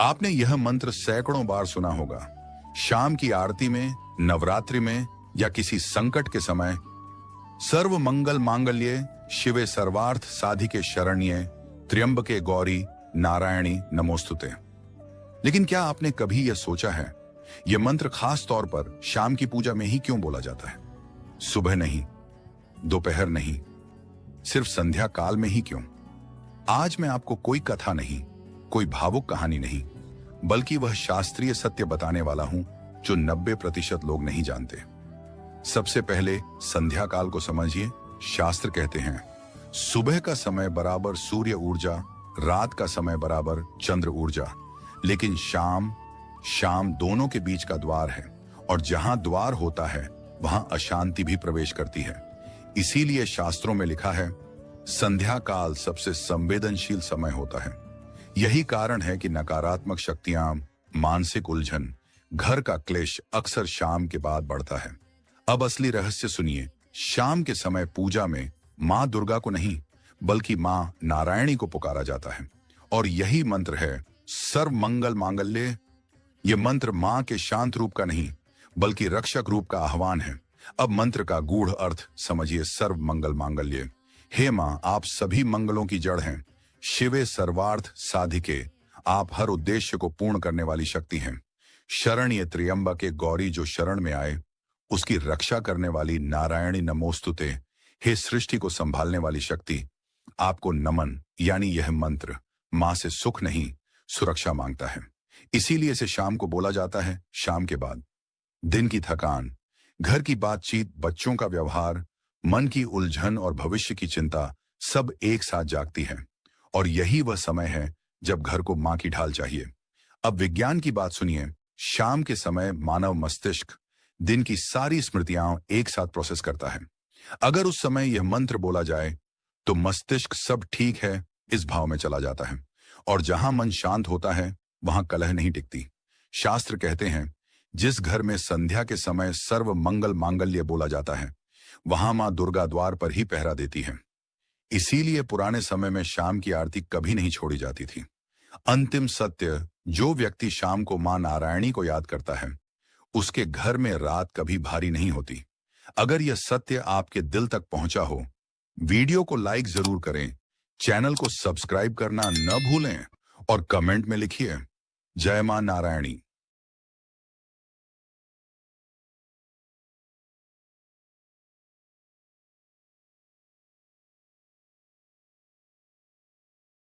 आपने यह मंत्र सैकड़ों बार सुना होगा। शाम की आरती में, नवरात्रि में या किसी संकट के समय। सर्व मंगल मांगल्ये शिवे सर्वार्थ साधिके शरण्ये त्र्यंबके गौरी नारायणी नमोस्तुते। लेकिन क्या आपने कभी यह सोचा है, यह मंत्र खास तौर पर शाम की पूजा में ही क्यों बोला जाता है? सुबह नहीं, दोपहर नहीं, सिर्फ संध्या काल में ही क्यों? आज मैं आपको कोई कथा नहीं, कोई भावुक कहानी नहीं, बल्कि वह शास्त्रीय सत्य बताने वाला हूं जो 90% लोग नहीं जानते। सबसे पहले संध्या काल को समझिए। शास्त्र कहते हैं सुबह का समय बराबर सूर्य ऊर्जा, रात का समय बराबर चंद्र ऊर्जा, लेकिन शाम दोनों के बीच का द्वार है, और जहां द्वार होता है वहां अशांति भी प्रवेश करती है। इसीलिए शास्त्रों में लिखा है संध्या काल सबसे संवेदनशील समय होता है। यही कारण है कि नकारात्मक शक्तियां, मानसिक उलझन, घर का क्लेश अक्सर शाम के बाद बढ़ता है। अब असली रहस्य सुनिए। शाम के समय पूजा में मां दुर्गा को नहीं, बल्कि मां नारायणी को पुकारा जाता है, और यही मंत्र है सर्व मंगल मांगल्ये। यह मंत्र मां के शांत रूप का नहीं, बल्कि रक्षक रूप का आह्वान है। अब मंत्र का गूढ़ अर्थ समझिए। सर्व मंगल मांगल्ये, हे मां, आप सभी मंगलों की जड़ हैं। शिवे सर्वार्थ साधिके, आप हर उद्देश्य को पूर्ण करने वाली शक्ति हैं। शरण्य त्र्यंबके गौरी, जो शरण में आए उसकी रक्षा करने वाली नारायणी नमोस्तुते, हे सृष्टि को संभालने वाली शक्ति, आपको नमन। यानी यह मंत्र मां से सुख नहीं, सुरक्षा मांगता है। इसीलिए इसे शाम को बोला जाता है। शाम के बाद दिन की थकान, घर की बातचीत, बच्चों का व्यवहार, मन की उलझन और भविष्य की चिंता सब एक साथ जागती है, और यही वह समय है जब घर को मां की ढाल चाहिए। अब विज्ञान की बात सुनिए। शाम के समय मानव मस्तिष्क दिन की सारी स्मृतियां एक साथ प्रोसेस करता है। अगर उस समय यह मंत्र बोला जाए तो मस्तिष्क सब ठीक है इस भाव में चला जाता है, और जहां मन शांत होता है वहां कलह नहीं टिकती। शास्त्र कहते हैं जिस घर में संध्या के समय सर्व मंगल मांगल्य बोला जाता है, वहां मां दुर्गा द्वार पर ही पहरा देती है। इसीलिए पुराने समय में शाम की आरती कभी नहीं छोड़ी जाती थी। अंतिम सत्य, जो व्यक्ति शाम को मां नारायणी को याद करता है, उसके घर में रात कभी भारी नहीं होती। अगर यह सत्य आपके दिल तक पहुंचा हो, वीडियो को लाइक जरूर करें, चैनल को सब्सक्राइब करना न भूलें, और कमेंट में लिखिए जय मां नारायणी।